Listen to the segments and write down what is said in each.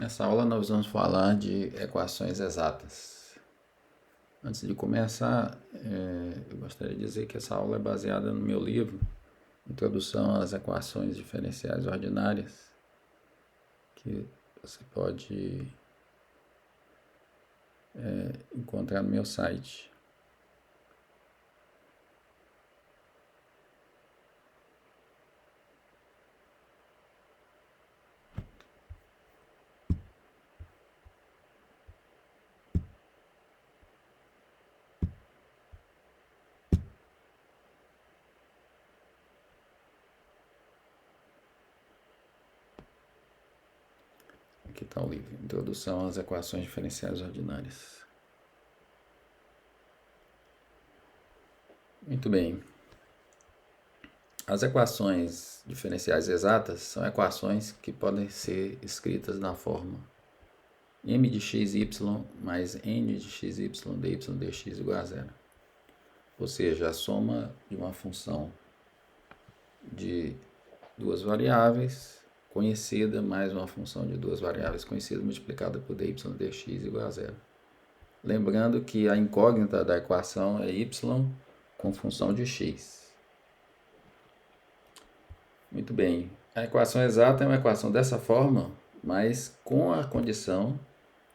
Nessa aula nós vamos falar de equações exatas. Antes de começar, eu gostaria de dizer que essa aula é baseada no meu livro, Introdução às Equações Diferenciais Ordinárias, que você pode encontrar no meu site. Aqui está o livro, Introdução às Equações Diferenciais Ordinárias. Muito bem. As equações diferenciais exatas são equações que podem ser escritas na forma m de xy mais n de xy dy dx igual a zero. Ou seja, a soma de uma função de duas variáveis conhecida mais uma função de duas variáveis conhecidas multiplicada por dy dx igual a zero. Lembrando que a incógnita da equação é y com função de x. Muito bem. A equação exata é uma equação dessa forma, mas com a condição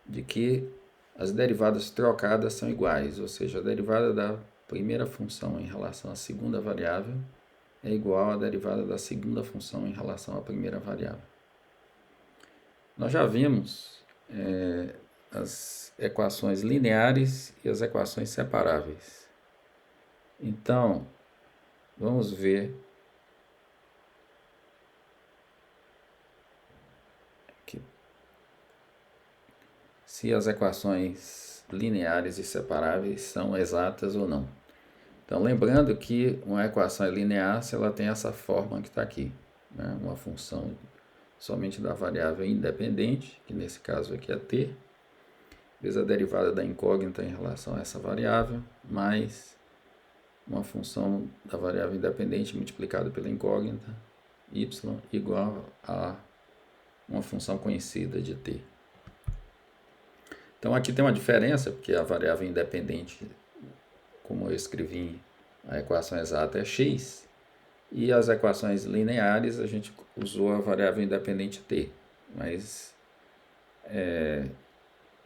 de que as derivadas trocadas são iguais, ou seja, a derivada da primeira função em relação à segunda variável é igual à derivada da segunda função em relação à primeira variável. Nós já vimos as equações lineares e as equações separáveis. Então, vamos ver aqui se as equações lineares e separáveis são exatas ou não. Então, lembrando que uma equação é linear se ela tem essa forma que está aqui, né? Uma função somente da variável independente, que nesse caso aqui é t, vezes a derivada da incógnita em relação a essa variável, mais uma função da variável independente multiplicada pela incógnita, y, igual a uma função conhecida de t. Então, aqui tem uma diferença, porque a variável independente, como eu escrevi, a equação exata é x, e as equações lineares a gente usou a variável independente t, mas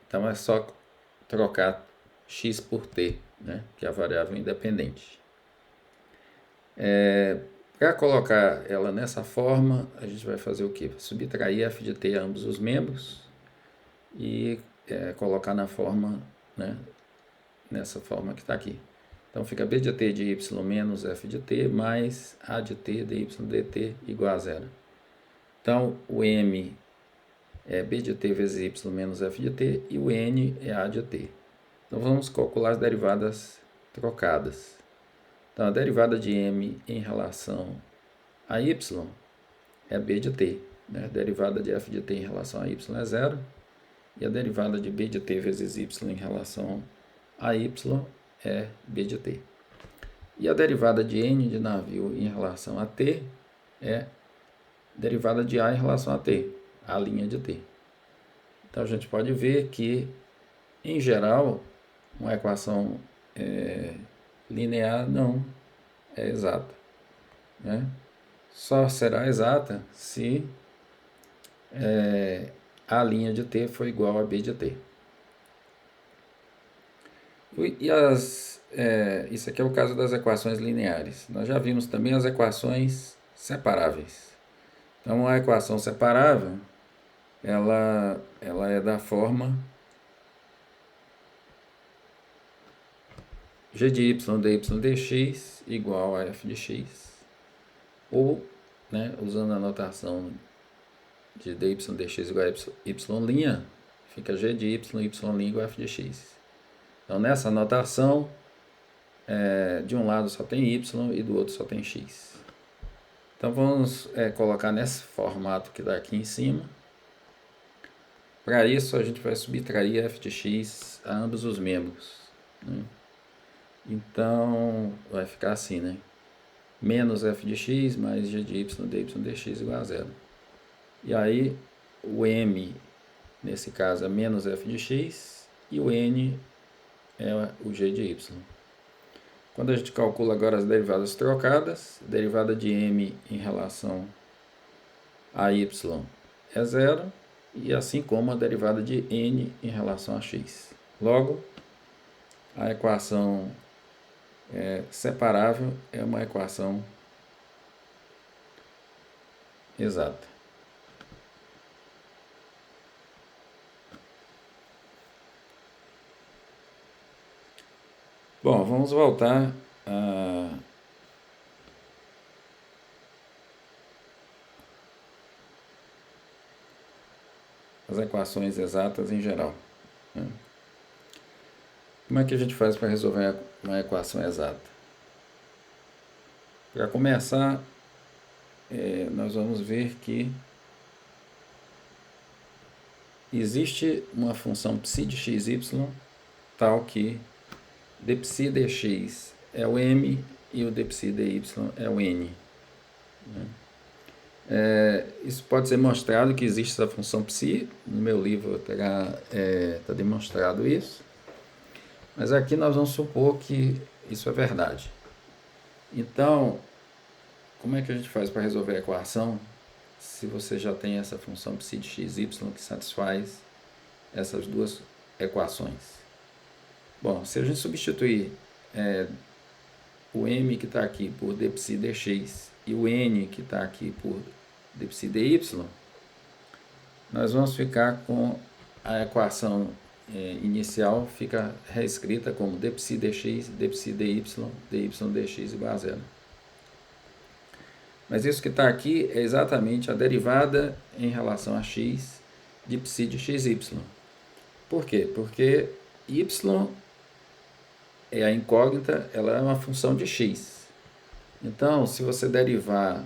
então é só trocar x por t, né, que é a variável independente. Para colocar ela nessa forma, a gente vai fazer o quê? Subtrair f de t a ambos os membros e colocar na forma, né, nessa forma que está aqui. Então fica b de t de y menos f de t mais a de t dy dt igual a zero. Então o m é b de t vezes y menos f de t e o n é a de t. Então vamos calcular as derivadas trocadas. Então a derivada de m em relação a y é b de t. Né? A derivada de f de t em relação a y é zero. E a derivada de b de t vezes y em relação a y é b de t. E a derivada de n de navio em relação a t é derivada de a em relação a t, a linha de t. Então a gente pode ver que, em geral, uma equação linear não é exata, né? Só será exata se a linha de t for igual a b de t. E isso aqui é o caso das equações lineares. Nós já vimos também as equações separáveis. Então, a equação separável, ela é da forma g de y dy dx igual a f de x. Ou, né, usando a notação de dy dx igual a y', fica g de y igual a f de x. Então, nessa notação, de um lado só tem y e do outro só tem x. Então, vamos colocar nesse formato que está aqui em cima. Para isso, a gente vai subtrair f de x a ambos os membros, né? Então, vai ficar assim, né? Menos f de x mais g de y dy dx igual a zero. E aí, o m nesse caso é menos f de x, e o n é o g de y. Quando a gente calcula agora as derivadas trocadas, a derivada de m em relação a y é zero, e assim como a derivada de n em relação a x. Logo, a equação separável é uma equação exata. Bom, vamos voltar às equações exatas em geral, né? Como é que a gente faz para resolver uma equação exata? Para começar, nós vamos ver que existe uma função psi de xy tal que dψ dx é o m e o dψ dy é o n. Isso pode ser mostrado que existe essa função psi, no meu livro está demonstrado isso, mas aqui nós vamos supor que isso é verdade. Então, como é que a gente faz para resolver a equação se você já tem essa função psi de xy que satisfaz essas duas equações? Bom, se a gente substituir o m que está aqui por dψ dx e o n que está aqui por dψ dy, nós vamos ficar com a equação inicial, fica reescrita como dψ dx, dψ dy, dy dx igual a zero. Mas isso que está aqui é exatamente a derivada em relação a x de psi de xy. Por quê? Porque y é a incógnita, ela é uma função de x. Então, se você derivar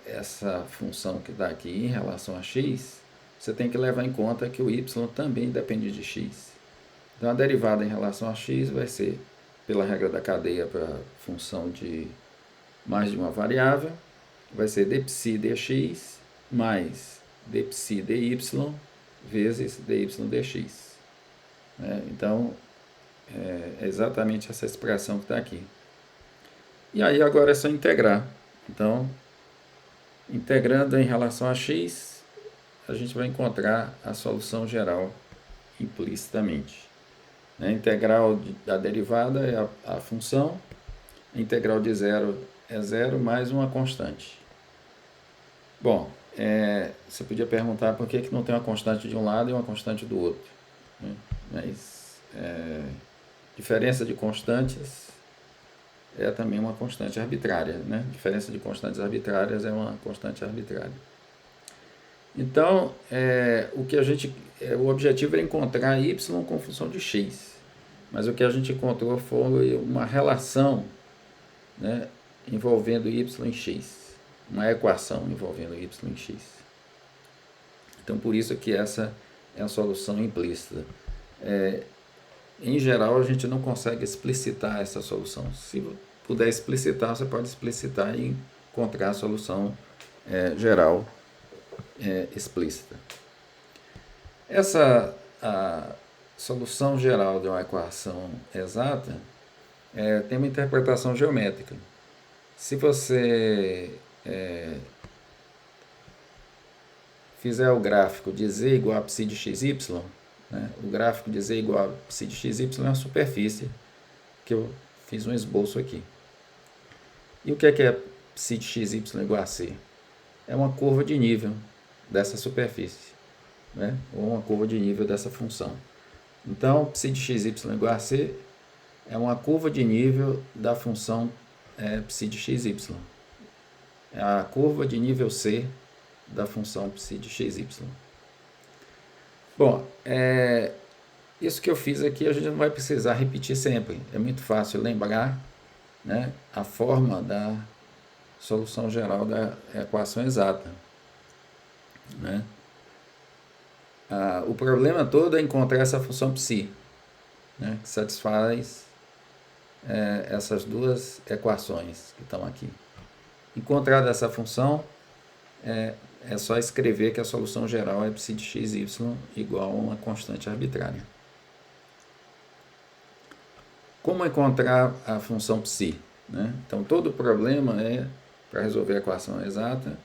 essa função que está aqui em relação a x, você tem que levar em conta que o y também depende de x. Então, a derivada em relação a x vai ser, pela regra da cadeia para função de mais de uma variável, vai ser dψ dx mais dψ dy vezes dy dx. Então, é exatamente essa expressão que está aqui. E aí agora é só integrar. Então, integrando em relação a x, a gente vai encontrar a solução geral implicitamente. A integral da derivada é a função, a integral de zero é zero mais uma constante. Bom, você podia perguntar por que não tem uma constante de um lado e uma constante do outro, né? Mas diferença de constantes é também uma constante arbitrária, né? Diferença de constantes arbitrárias é uma constante arbitrária. Então, o objetivo era encontrar y com função de x, mas o que a gente encontrou foi uma relação, né, envolvendo y em x, uma equação envolvendo y em x. Então, por isso que essa é a solução implícita. Em geral, a gente não consegue explicitar essa solução. Se puder explicitar, você pode explicitar e encontrar a solução geral explícita. A solução geral de uma equação exata tem uma interpretação geométrica. Se você fizer o gráfico de z igual a psi de xy, né, o gráfico de z igual a psi de xy é uma superfície que eu fiz um esboço aqui. E o que é psi de xy igual a c? É uma curva de nível dessa superfície, né, ou uma curva de nível dessa função. Então, psi de xy igual a c é uma curva de nível da função psi de xy. É a curva de nível c da função psi de xy. Bom, isso que eu fiz aqui a gente não vai precisar repetir sempre. É muito fácil lembrar, né, a forma da solução geral da equação exata, né? O problema todo é encontrar essa função psi, né, que satisfaz essas duas equações que estão aqui. Encontrada essa função, é só escrever que a solução geral é psi de x, y igual a uma constante arbitrária. Como encontrar a função psi? Né? Então, todo problema para resolver a equação exata,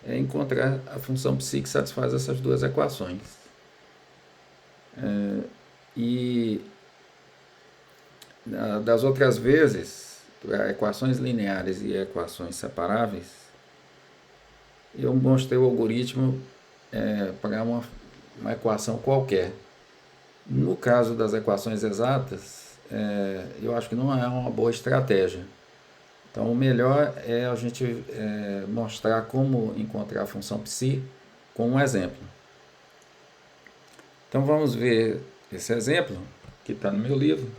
é encontrar a função psi que satisfaz essas duas equações. E das outras vezes, para equações lineares e equações separáveis, eu mostrei o algoritmo para uma equação qualquer. No caso das equações exatas, eu acho que não é uma boa estratégia. Então, o melhor é a gente mostrar como encontrar a função psi com um exemplo. Então, vamos ver esse exemplo que está no meu livro.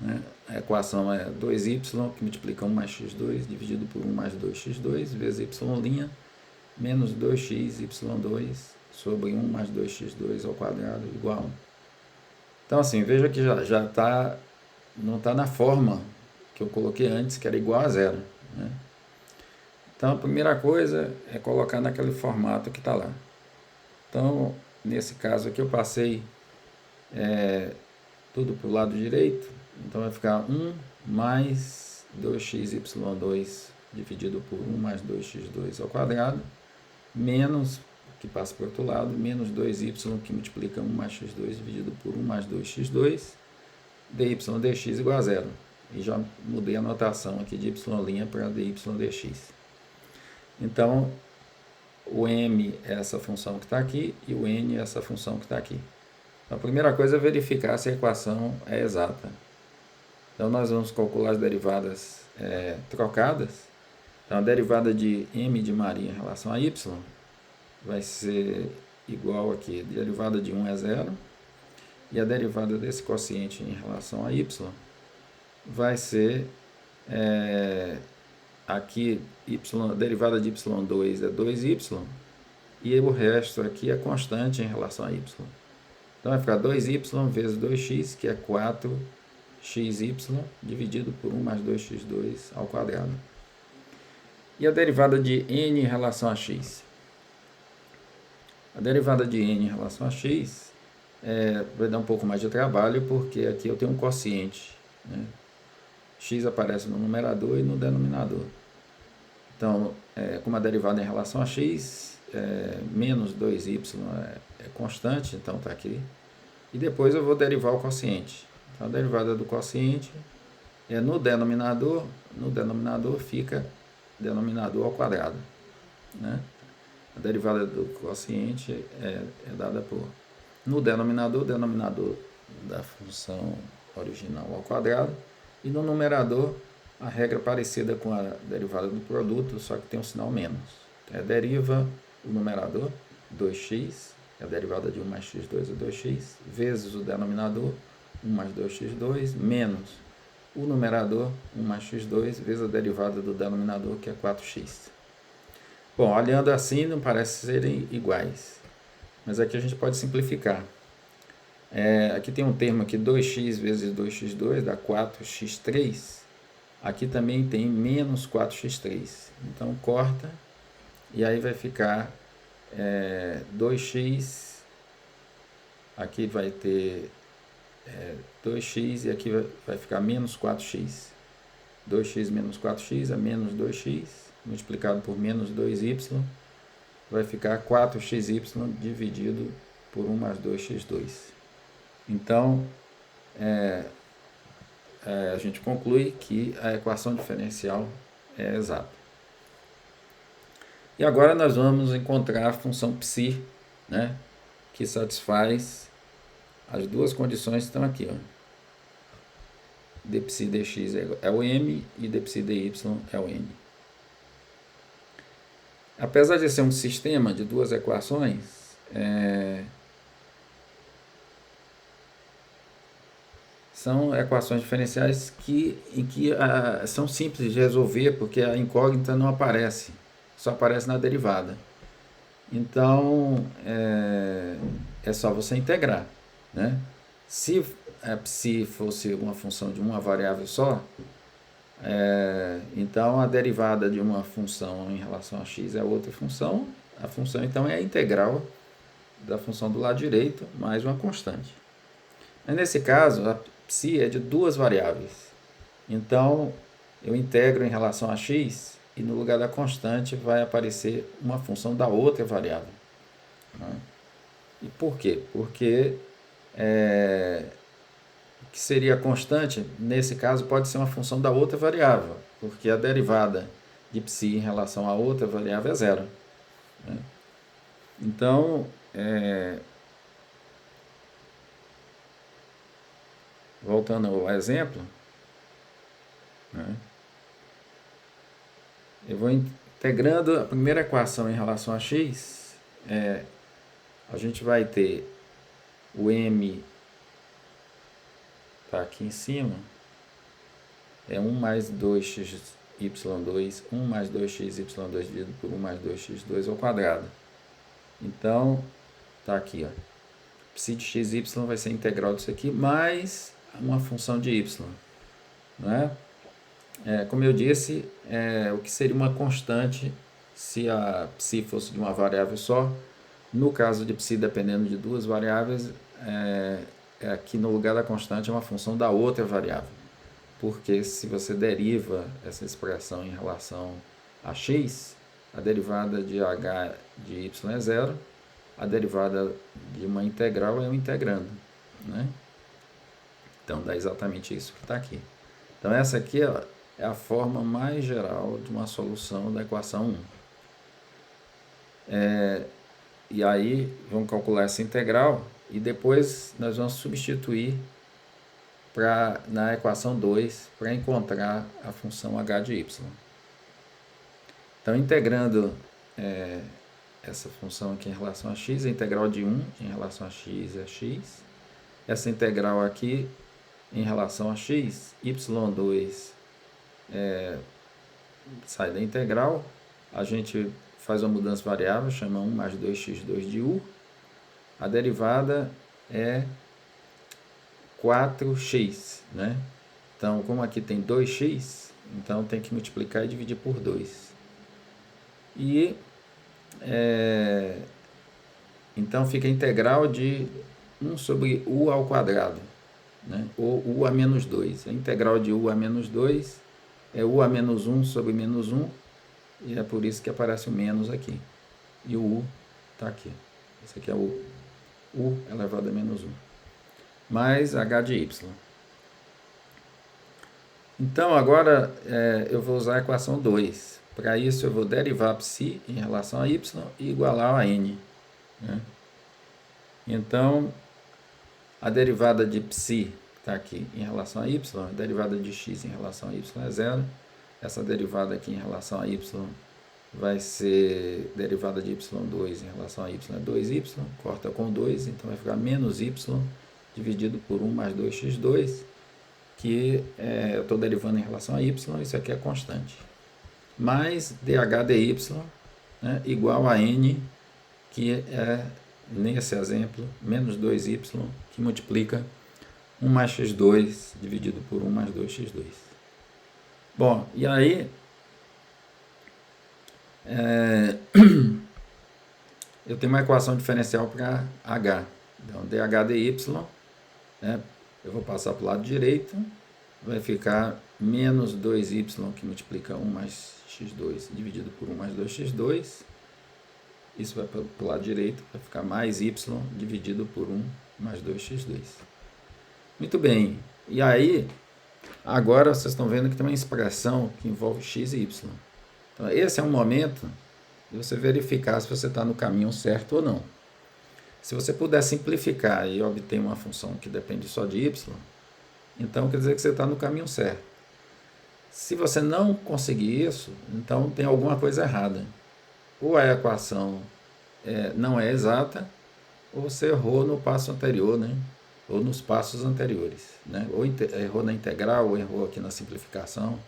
Né? A equação é 2y, que multiplica 1 mais x2, dividido por 1 mais 2x2, vezes y', menos 2x, y2, sobre 1 mais 2x2 ao quadrado, igual a 1. Então, assim, veja que já está, não está na forma que eu coloquei antes, que era igual a zero. Né? Então, a primeira coisa é colocar naquele formato que está lá. Então, nesse caso aqui, eu passei tudo para o lado direito. Então, vai ficar 1 mais 2xy2 dividido por 1 mais 2x2 ao quadrado, menos, que passa para o outro lado, menos 2y, que multiplica 1 mais x2 dividido por 1 mais 2x2, dy dx igual a zero. E já mudei a notação aqui de y' para dy dx. Então, o m é essa função que está aqui e o n é essa função que está aqui. Então, a primeira coisa é verificar se a equação é exata. Então, nós vamos calcular as derivadas trocadas. Então, a derivada de m de Maria em relação a y vai ser igual aqui. A derivada de 1 é zero. E a derivada desse quociente em relação a y vai ser aqui a derivada de y2 é 2y e o resto aqui é constante em relação a y. Então vai ficar 2y vezes 2x, que é 4xy, dividido por 1 mais 2x2 ao quadrado. E a derivada de n em relação a x? A derivada de n em relação a x vai dar um pouco mais de trabalho, porque aqui eu tenho um quociente. Né? X aparece no numerador e no denominador. Então, como a derivada em relação a x, menos 2y é constante, então está aqui. E depois eu vou derivar o quociente. Então, a derivada do quociente é no denominador fica denominador ao quadrado. Né? A derivada do quociente é dada por, no denominador da função original ao quadrado, e no numerador, a regra parecida com a derivada do produto, só que tem um sinal menos. Então, deriva o numerador, 2x, a derivada de 1 mais x2 é 2x, vezes o denominador, 1 mais 2x2, menos o numerador, 1 mais x2, vezes a derivada do denominador, que é 4x. Bom, olhando assim, não parece serem iguais, mas aqui a gente pode simplificar. Aqui tem um termo aqui, 2x vezes 2x2 dá 4x3. Aqui também tem menos 4x3. Então, corta. E aí vai ficar 2x. Aqui vai ter 2x e aqui vai ficar menos 4x. 2x menos 4x é menos 2x, multiplicado por menos 2y. Vai ficar 4xy dividido por 1 mais 2x2. Então, a gente conclui que a equação diferencial é exata. E agora nós vamos encontrar a função psi, né, que satisfaz as duas condições que estão aqui. Ó. dψ dx é o m e dψ dy é o n. Apesar de ser um sistema de duas equações, são equações diferenciais em que são simples de resolver, porque a incógnita não aparece, só aparece na derivada. Então, é só você integrar. Né? Se a psi fosse uma função de uma variável só, então a derivada de uma função em relação a x é outra função, A função, então, é a integral da função do lado direito mais uma constante. Mas nesse caso, a psi é de duas variáveis. Então, eu integro em relação a x e no lugar da constante vai aparecer uma função da outra variável. E por quê? Porque o que seria constante, nesse caso, pode ser uma função da outra variável, porque a derivada de psi em relação a outra variável é zero. Então, voltando ao exemplo, eu vou integrando a primeira equação em relação a x, a gente vai ter o m, está aqui em cima, é 1 mais 2xy2, 1 mais 2xy2 dividido por 1 mais 2x2 ao quadrado. Então, está aqui, ó. Psi de xy vai ser integral disso aqui, mais uma função de y. Não é? Como eu disse, o que seria uma constante se a psi fosse de uma variável só. No caso de psi dependendo de duas variáveis, aqui no lugar da constante é uma função da outra variável. Porque se você deriva essa expressão em relação a x, a derivada de h de y é zero, a derivada de uma integral é um integrando. Né? Então dá exatamente isso que está aqui. Então essa aqui é a forma mais geral de uma solução da equação 1. E aí vamos calcular essa integral e depois nós vamos substituir na equação 2 para encontrar a função h de y. Então integrando essa função aqui em relação a x, a integral de 1 em relação a x é x. Essa integral aqui em relação a x, y2 sai da integral, a gente faz uma mudança variável, chama 1 mais 2x2 de u, a derivada é 4x, né? Então, como aqui tem 2x, então tem que multiplicar e dividir por 2. E, então, fica a integral de 1 sobre u ao quadrado, né? Ou u a menos 2. A integral de u a menos 2 é u a menos 1 sobre menos 1, e é por isso que aparece o menos aqui. E o u está aqui. Esse aqui é o u elevado a menos 1. Mais h de y. Então, agora eu vou usar a equação 2. Para isso, eu vou derivar psi em relação a y e igualar a n. Né? Então, a derivada de psi está aqui em relação a y, a derivada de x em relação a y é zero. Essa derivada aqui em relação a y vai ser derivada de y2 em relação a y é 2y, corta com 2, então vai ficar menos y dividido por 1 mais 2x2, que eu estou derivando em relação a y, isso aqui é constante. Mais dh dy, né, igual a n, que é, nesse exemplo, menos 2y, que multiplica 1 mais x2 dividido por 1 mais 2x2. Bom, e aí eu tenho uma equação diferencial para h. Então, dh dy, né, eu vou passar para o lado direito, vai ficar menos 2y, que multiplica 1 mais x2 dividido por 1 mais 2x2. Isso vai para o lado direito, vai ficar mais y dividido por 1 mais 2x2. Muito bem. E aí, agora vocês estão vendo que tem uma expressão que envolve x e y. Então, esse é um momento de você verificar se você está no caminho certo ou não. Se você puder simplificar e obter uma função que depende só de y, então quer dizer que você está no caminho certo. Se você não conseguir isso, então tem alguma coisa errada. Ou a equação não é exata, ou você errou no passo anterior, né? Ou nos passos anteriores. Né? Ou errou na integral, ou errou aqui na simplificação.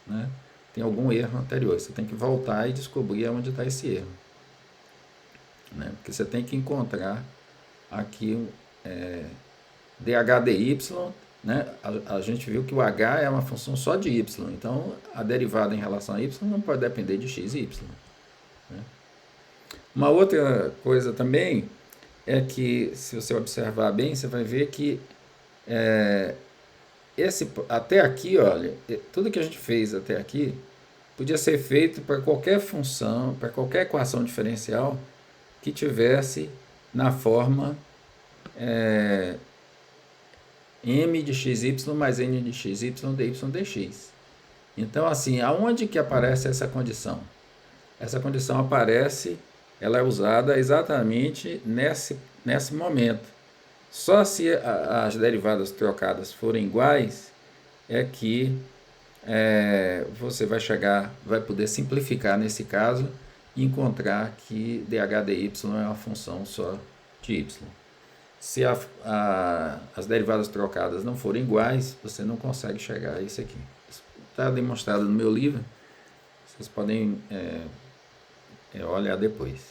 Né? Tem algum erro anterior. Você tem que voltar e descobrir onde está esse erro. Né? Porque você tem que encontrar aqui dh dy, né? A gente viu que o h é uma função só de y, então a derivada em relação a y não pode depender de x e y. Né? Uma outra coisa também é que, se você observar bem, você vai ver que até aqui, olha, tudo que a gente fez até aqui podia ser feito para qualquer função, para qualquer equação diferencial que tivesse na forma m de xy mais n de xy dy dx. Então, assim, aonde que aparece essa condição? Essa condição aparece, ela é usada exatamente nesse momento. Só se as derivadas trocadas forem iguais é que você vai poder simplificar nesse caso e encontrar que dh dy é uma função só de y. Se as derivadas trocadas não forem iguais, você não consegue chegar a isso aqui. Está demonstrado no meu livro, vocês podem olhar depois.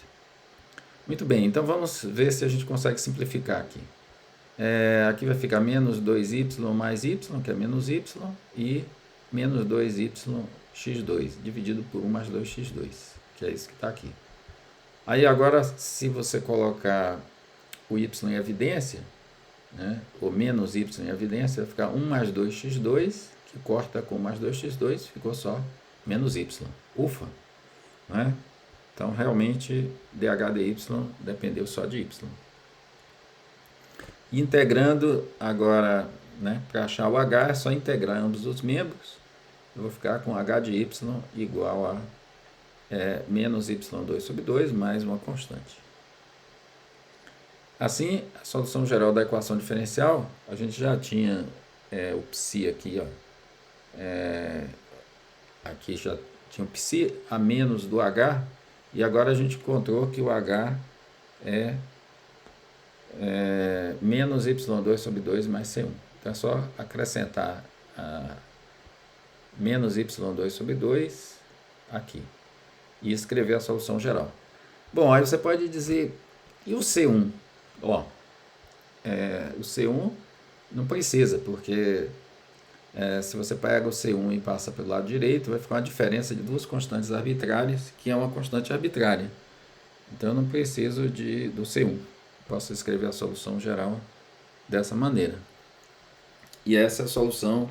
Muito bem, então vamos ver se a gente consegue simplificar aqui. Aqui vai ficar menos 2y mais y, que é menos y, e menos 2y x2, dividido por 1 mais 2x2, que é isso que está aqui. Aí agora, se você colocar o y em evidência, né, ou menos y em evidência, vai ficar 1 mais 2x2, que corta com mais 2x2, ficou só menos y. Ufa! Né? Então, realmente, dh dy dependeu só de y. Integrando agora, né, para achar o h, é só integrar ambos os membros. Eu vou ficar com h de y igual a menos y2 sobre 2 mais uma constante. Assim, a solução geral da equação diferencial, a gente já tinha o psi aqui, ó. Aqui já tinha o psi a menos do h, e agora a gente encontrou que o h é menos y2 sobre 2 mais c1. Então é só acrescentar menos y2 sobre 2 aqui e escrever a solução geral. Bom, aí você pode dizer, e o C1? Ó, o C1 não precisa, porque se você pega o C1 e passa pelo lado direito, vai ficar uma diferença de duas constantes arbitrárias, que é uma constante arbitrária. Então eu não preciso do C1. Posso escrever a solução geral dessa maneira. E essa é a solução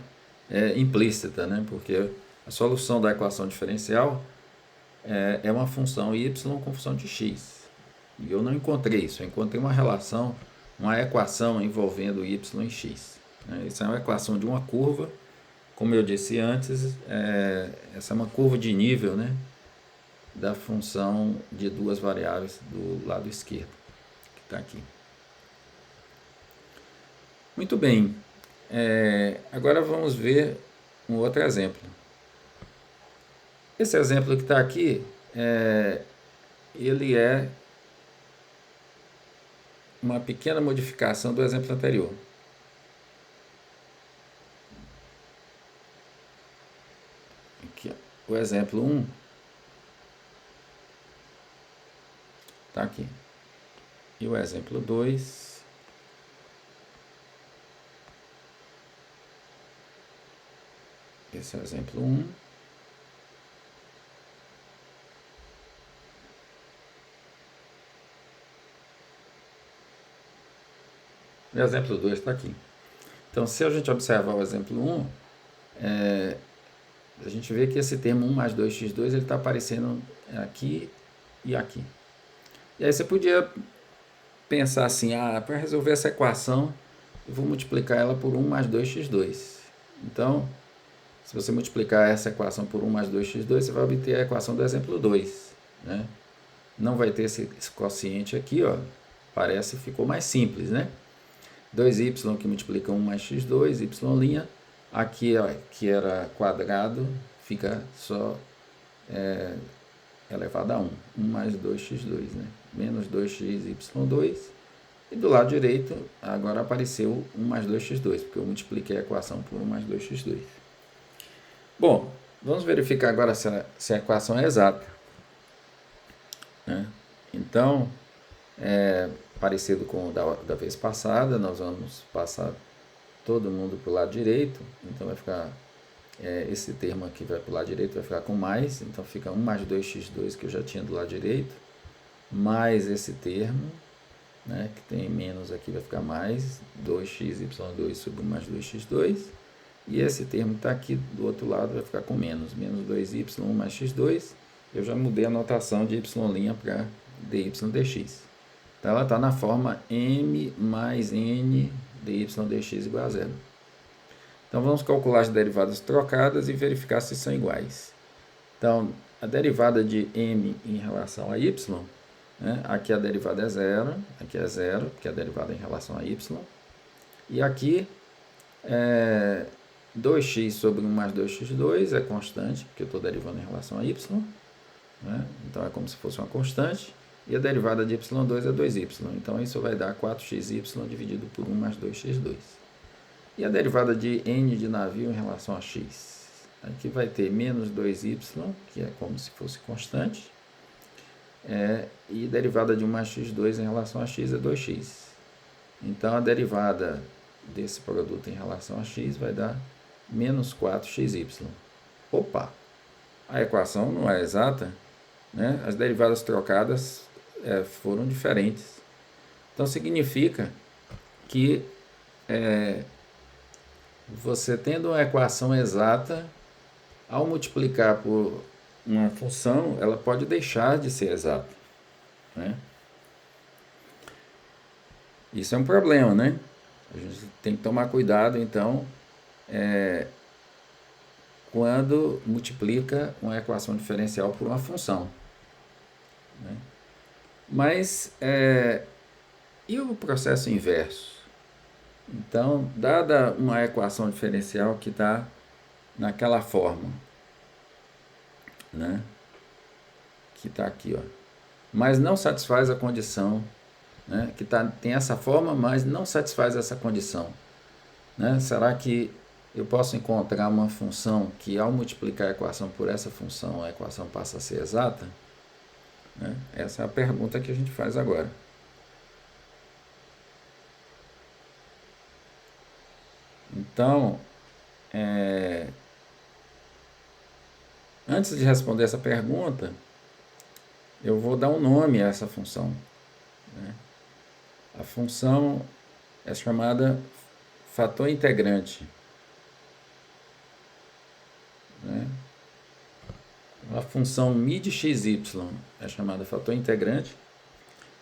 implícita, né? Porque a solução da equação diferencial é uma função y com função de x. E eu não encontrei isso, eu encontrei uma relação, uma equação envolvendo y e x. Isso é uma equação de uma curva, como eu disse antes, essa é uma curva de nível, né, da função de duas variáveis do lado esquerdo, que está aqui. Muito bem, agora vamos ver um outro exemplo. Esse exemplo que está aqui, ele é uma pequena modificação do exemplo anterior. Aqui, ó, o exemplo 1 está aqui. E o exemplo 2 esse é o exemplo 1. E o exemplo 2 está aqui. Então, se a gente observar o exemplo 1, a gente vê que esse termo 1 mais 2x2 ele está aparecendo aqui e aqui. E aí você podia pensar assim, para resolver essa equação, eu vou multiplicar ela por 1 mais 2x2. Então, se você multiplicar essa equação por 1 mais 2x2, você vai obter a equação do exemplo 2. Né? Não vai ter esse quociente aqui, ó. Parece que ficou mais simples, né? 2y que multiplica 1 mais x2, y'. Aqui, ó, que era quadrado, fica só elevado a 1. 1 mais 2x2, né? Menos 2xy2. E do lado direito, agora apareceu 1 mais 2x2, porque eu multipliquei a equação por 1 mais 2x2. Bom, vamos verificar agora se a equação é exata. Né? Então, parecido com o da vez passada, nós vamos passar todo mundo para o lado direito, então vai ficar, esse termo aqui vai para o lado direito, vai ficar com mais, então fica 1 mais 2x2 que eu já tinha do lado direito, mais esse termo, né, que tem menos aqui, vai ficar mais 2xy2 sobre 1 mais 2x2. E esse termo que está aqui do outro lado vai ficar com menos 2y mais x2. Eu já mudei a notação de y' para dy dx. Então ela está na forma m mais n dy dx igual a zero. Então vamos calcular as derivadas trocadas e verificar se são iguais. Então a derivada de m em relação a y, né, aqui a derivada é zero, aqui é zero, porque a derivada é em relação a y. E aqui 2x sobre 1 mais 2x2 é constante, porque eu estou derivando em relação a y, né? Então é como se fosse uma constante. E a derivada de y2 é 2y, então isso vai dar 4xy dividido por 1 mais 2x2. E a derivada de n de navio em relação a x? Aqui vai ter menos 2y, que é como se fosse constante, e derivada de 1 mais x2 em relação a x é 2x. Então a derivada desse produto em relação a x vai dar menos 4xy. Opa! A equação não é exata, né? As derivadas trocadas foram diferentes. Então significa que você tendo uma equação exata, ao multiplicar por uma função, ela pode deixar de ser exata, né? Isso é um problema, né? A gente tem que tomar cuidado, então, quando multiplica uma equação diferencial por uma função, né? Mas, e o processo inverso? Então, dada uma equação diferencial que está naquela forma, né, que está aqui, ó, mas não satisfaz a condição, né, que tem essa forma, mas não satisfaz essa condição, né? Será que eu posso encontrar uma função que, ao multiplicar a equação por essa função, a equação passa a ser exata? Né? Essa é a pergunta que a gente faz agora. Então, antes de responder essa pergunta, eu vou dar um nome a essa função, né? A função é chamada fator integrante, né? A função μ de xy é chamada fator integrante.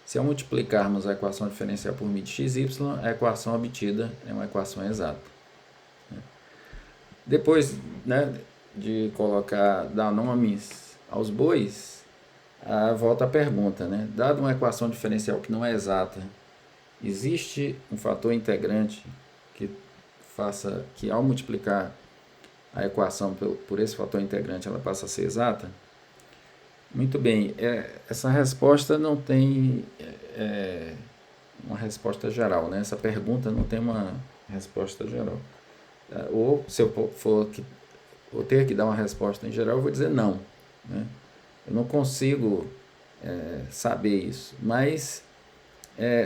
Se ao multiplicarmos a equação diferencial por μ de xy, a equação obtida é uma equação exata. Depois, né, de dar nomes aos bois, volta a pergunta, né? Dada uma equação diferencial que não é exata, existe um fator integrante que faça que, ao multiplicar a equação por esse fator integrante, ela passa a ser exata? Muito bem, essa resposta não tem uma resposta geral, né? Essa pergunta não tem uma resposta geral. Ou se eu for ter que dar uma resposta em geral, eu vou dizer não, né? Eu não consigo saber isso, mas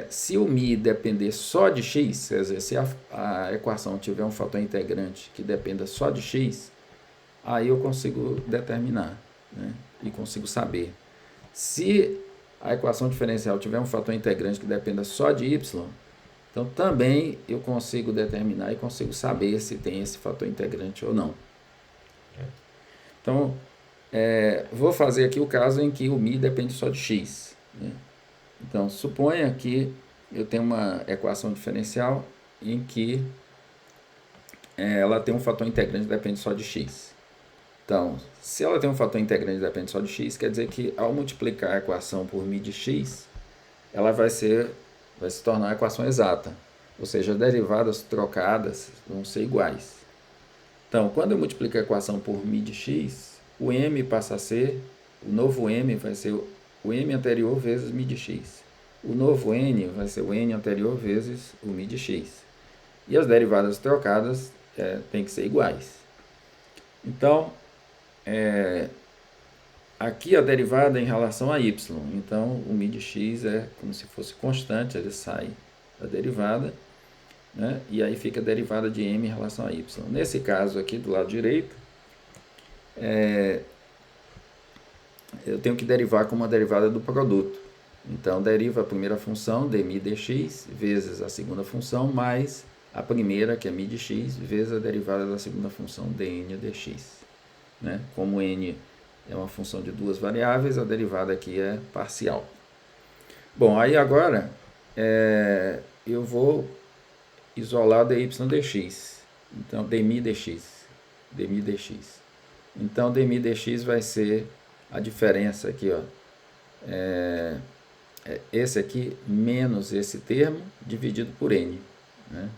se o μ depender só de x, quer dizer, se a equação tiver um fator integrante que dependa só de x, aí eu consigo determinar, né? E consigo saber. Se a equação diferencial tiver um fator integrante que dependa só de y, então também eu consigo determinar e consigo saber se tem esse fator integrante ou não. Então, vou fazer aqui o caso em que o μ depende só de x, né? Então, suponha que eu tenho uma equação diferencial em que ela tem um fator integrante que depende só de x. Então, se ela tem um fator integrante que depende só de x, quer dizer que ao multiplicar a equação por μ de x, ela vai se tornar uma equação exata. Ou seja, as derivadas trocadas vão ser iguais. Então, quando eu multiplico a equação por μ de x, o m passa a ser, o novo m vai ser o m anterior vezes μ de x. O novo n vai ser o n anterior vezes o μ de x. E as derivadas trocadas têm que ser iguais. Então, aqui a derivada é em relação a y. Então, o μ de x é como se fosse constante, ele sai da derivada, né? E aí fica a derivada de m em relação a y. Nesse caso aqui, do lado direito, eu tenho que derivar como uma derivada do produto. Então, deriva a primeira função, dmi dx, vezes a segunda função, mais a primeira, que é mi de x, vezes a derivada da segunda função, dn dx. Né? Como n é uma função de duas variáveis, a derivada aqui é parcial. Bom, aí agora eu vou isolar dy dx. Então, dmi dx. Então, dmi dx vai ser a diferença aqui, ó. Esse aqui menos esse termo dividido por n. Né?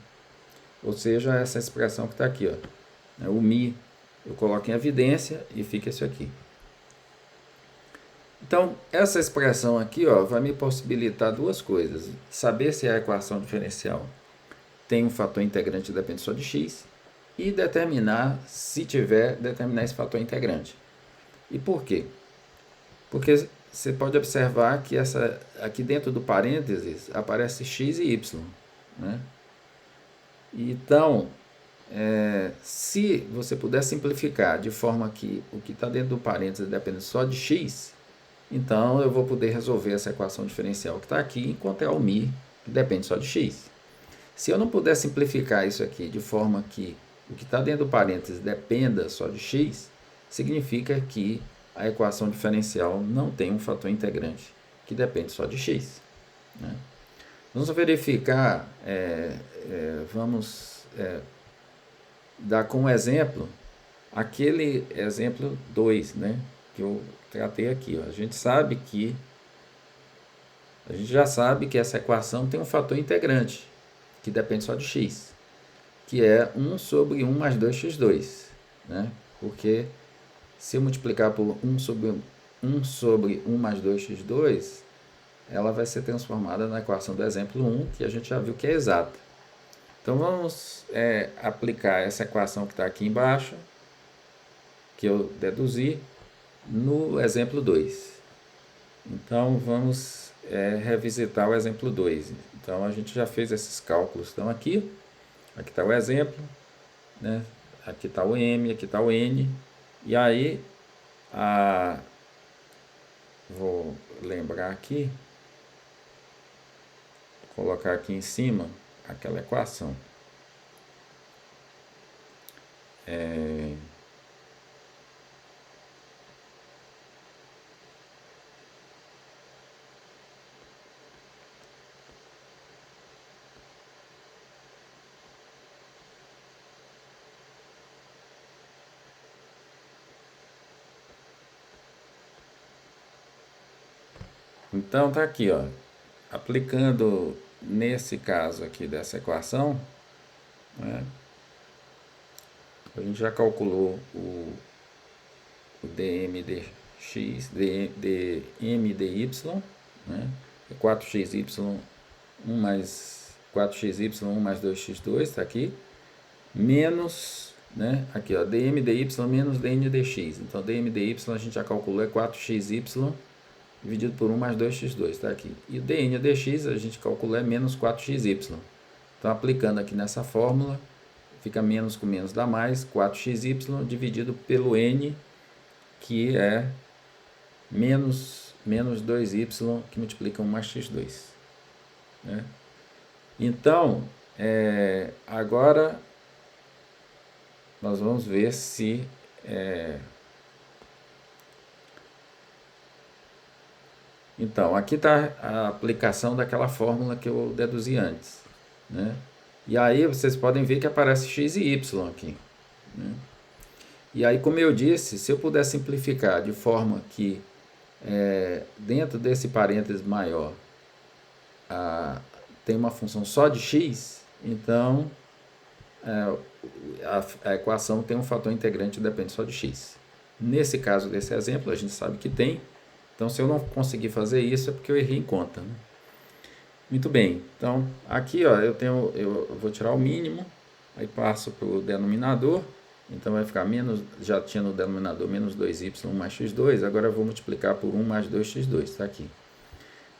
Ou seja, essa expressão que está aqui, ó. O mi eu coloco em evidência e fica isso aqui. Então, essa expressão aqui, ó, vai me possibilitar duas coisas. Saber se a equação diferencial tem um fator integrante que depende só de x e determinar, se tiver, determinar esse fator integrante. E por quê? Porque você pode observar que aqui dentro do parênteses aparece x e y. Né? Então, se você puder simplificar de forma que o que está dentro do parênteses depende só de x, então eu vou poder resolver essa equação diferencial que está aqui e encontrar o mi, que depende só de x. Se eu não puder simplificar isso aqui de forma que o que está dentro do parênteses dependa só de x, significa que a equação diferencial não tem um fator integrante que depende só de x. Né? Vamos verificar, vamos dar como exemplo aquele exemplo 2, né, que eu tratei aqui. Ó. A gente já sabe que essa equação tem um fator integrante que depende só de x, que é 1 sobre 1 mais 2x2, né? Porque se eu multiplicar por 1 sobre 1 mais 2x2, ela vai ser transformada na equação do exemplo 1, que a gente já viu que é exata. Então, vamos aplicar essa equação que está aqui embaixo, que eu deduzi, no exemplo 2. Então, vamos revisitar o exemplo 2. Então, a gente já fez esses cálculos. Então, aqui está o exemplo, né? Aqui está o m, aqui está o n. E aí, vou lembrar aqui, colocar aqui em cima aquela equação. Então, tá aqui, ó, aplicando nesse caso aqui dessa equação, né, a gente já calculou o dm dx, dm dy, né, é 4xy, 1 mais 4xy, 1 mais 2x2, está aqui, menos, né, aqui, ó, dm dy menos dn dx. Então, dm dy a gente já calculou, é 4xy dividido por 1 mais 2x2, está aqui. E o dn dx a gente calcula é menos 4xy. Então, aplicando aqui nessa fórmula, fica menos com menos dá mais, 4xy dividido pelo n, que é menos 2y, que multiplica 1 mais x2. Né? Então, agora nós vamos ver se... Então, aqui está a aplicação daquela fórmula que eu deduzi antes. Né? E aí vocês podem ver que aparece x e y aqui. Né? E aí, como eu disse, se eu puder simplificar de forma que dentro desse parênteses maior tem uma função só de x, então a equação tem um fator integrante que depende só de x. Nesse caso desse exemplo, a gente sabe que tem. Então, se eu não conseguir fazer isso, é porque eu errei em conta. Né? Muito bem. Então, aqui ó, eu vou tirar o mínimo, aí passo para o denominador. Então, vai ficar menos, já tinha no denominador menos 2y mais x2, agora eu vou multiplicar por 1 mais 2x2, está aqui.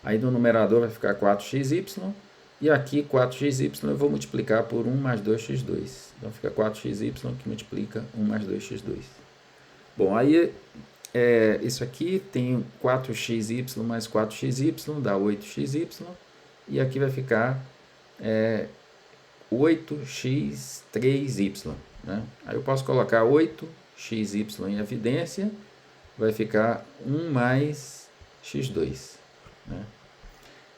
Aí no numerador vai ficar 4xy, e aqui 4xy eu vou multiplicar por 1 mais 2x2. Então, fica 4xy que multiplica 1 mais 2x2. Bom, aí isso aqui tem 4xy mais 4xy, dá 8xy, e aqui vai ficar 8x3y, né? Aí eu posso colocar 8xy em evidência, vai ficar 1 mais x2, né?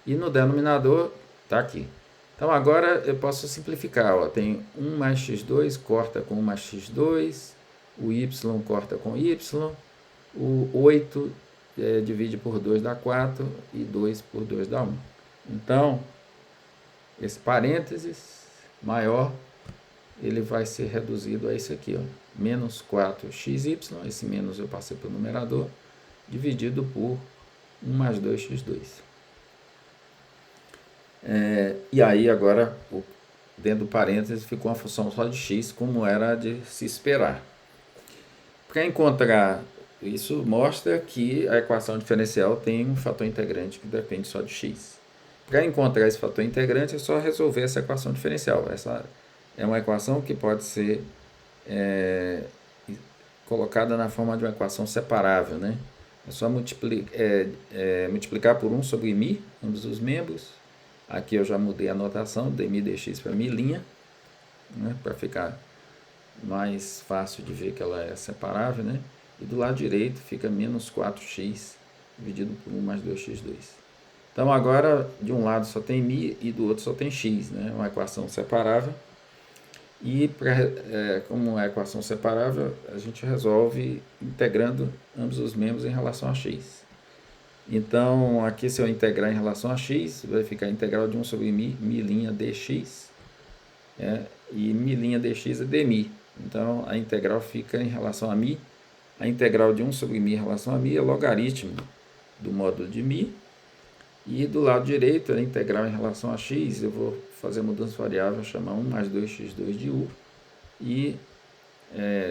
E no denominador está aqui. Então agora eu posso simplificar, ó. Tem 1 mais x2 corta com 1 mais x2, o y corta com y, o 8 divide por 2 dá 4 e 2 por 2 dá 1. Então, esse parênteses maior, ele vai ser reduzido a isso aqui, ó, menos 4xy, esse menos eu passei para o numerador, dividido por 1 mais 2x2. E aí agora, dentro do parênteses, ficou uma função só de x, como era de se esperar. Para encontrar, isso mostra que a equação diferencial tem um fator integrante que depende só de x. Para encontrar esse fator integrante, é só resolver essa equação diferencial. Essa é uma equação que pode ser colocada na forma de uma equação separável, né? É só multiplicar por 1 sobre μ, ambos os membros. Aqui eu já mudei a notação, dmi dx para μ', né? Para ficar mais fácil de ver que ela é separável, né? E do lado direito fica menos 4x dividido por 1 mais 2x2. Então agora de um lado só tem μ e do outro só tem x, né? Uma equação separável. E como é equação separável, a gente resolve integrando ambos os membros em relação a x. Então aqui se eu integrar em relação a x, vai ficar integral de 1 sobre μ' dx, e μ' dx é dmi. Então a integral fica em relação a μ. A integral de 1 sobre μ em relação a μ é logaritmo do módulo de μ. E do lado direito, a integral em relação a x, eu vou fazer a mudança variável, chamar 1 mais 2x2 de u. E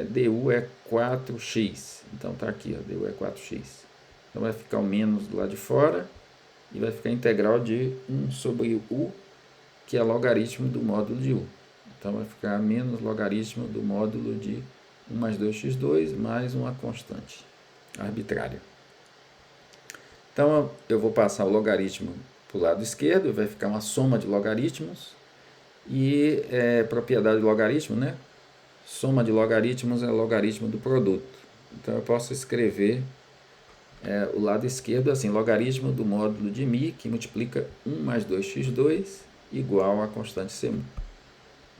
du é 4x. Então está aqui, ó, du é 4x. Então vai ficar o menos do lado de fora. E vai ficar a integral de 1 sobre u, que é logaritmo do módulo de u. Então vai ficar menos logaritmo do módulo de 1 mais 2x2 mais uma constante arbitrária. Então eu vou passar o logaritmo para o lado esquerdo, vai ficar uma soma de logaritmos. E propriedade de logaritmo, né? Soma de logaritmos é logaritmo do produto. Então eu posso escrever o lado esquerdo assim, logaritmo do módulo de μ, que multiplica 1 mais 2x2 igual a constante C1.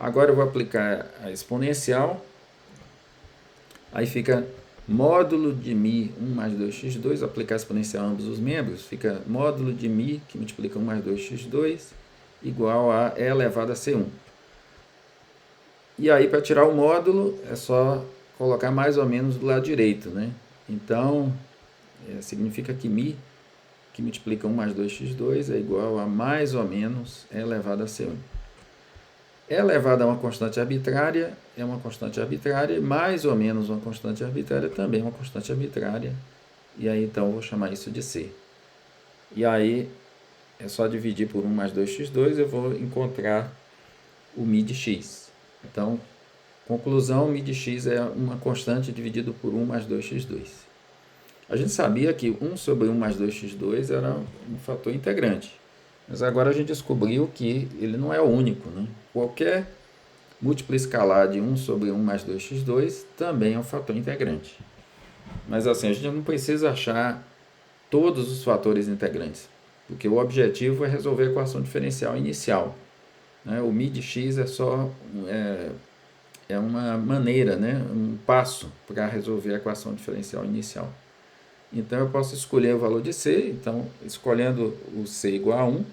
Agora eu vou aplicar a exponencial. Aí fica módulo de μ 1 mais 2x2, aplicar a exponencial a ambos os membros, fica módulo de μ, que multiplica 1 mais 2x2, igual a e elevado a C1. E aí, para tirar o módulo, é só colocar mais ou menos do lado direito, né? Então, significa que μ, que multiplica 1 mais 2x2, é igual a mais ou menos e elevado a C1. E elevado a uma constante arbitrária é uma constante arbitrária, mais ou menos uma constante arbitrária também é uma constante arbitrária. E aí, então, eu vou chamar isso de C. E aí, é só dividir por 1 mais 2x2, eu vou encontrar o μ de x. Então, conclusão, μ de x é uma constante dividido por 1 mais 2x2. A gente sabia que 1 sobre 1 mais 2x2 era um fator integrante. Mas agora a gente descobriu que ele não é o único, né? Qualquer múltiplo escalar de 1 sobre 1 mais 2x2 também é um fator integrante. Mas assim, a gente não precisa achar todos os fatores integrantes, porque o objetivo é resolver a equação diferencial inicial, né? O μ de x é só uma maneira, né? Um passo para resolver a equação diferencial inicial. Então eu posso escolher o valor de C. Então, escolhendo o C igual a 1,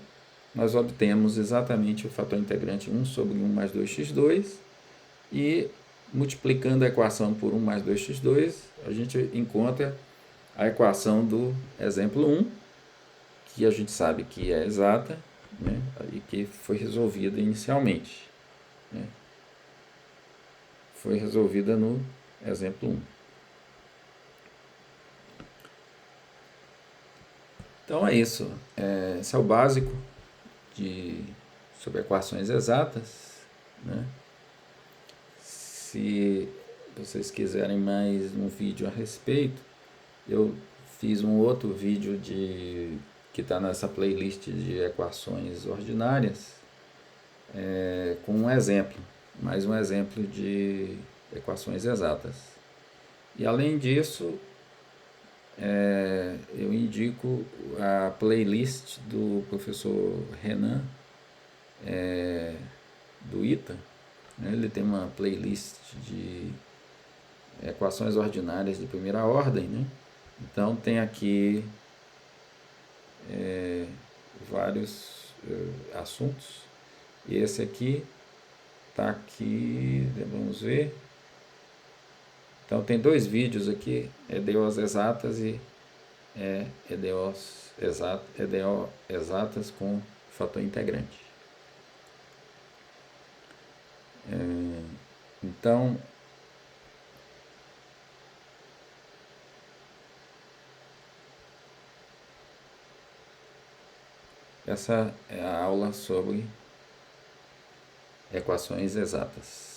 nós obtemos exatamente o fator integrante 1 sobre 1 mais 2x2, e multiplicando a equação por 1 mais 2x2, a gente encontra a equação do exemplo 1, que a gente sabe que é exata, né, e que foi resolvida inicialmente, né? Foi resolvida no exemplo 1. Então é isso. Esse é o básico sobre equações exatas, né? Se vocês quiserem mais um vídeo a respeito, Eu fiz um outro vídeo que está nessa playlist de equações ordinárias, com um exemplo, mais um exemplo de equações exatas. E além disso, eu indico a playlist do professor Renan, do ITA, né? Ele tem uma playlist de equações ordinárias de primeira ordem, né? Então tem aqui vários assuntos. E esse aqui está aqui, vamos ver. Então tem dois vídeos aqui, EDOs exatas e EDO exatas com fator integrante. Então, essa é a aula sobre equações exatas.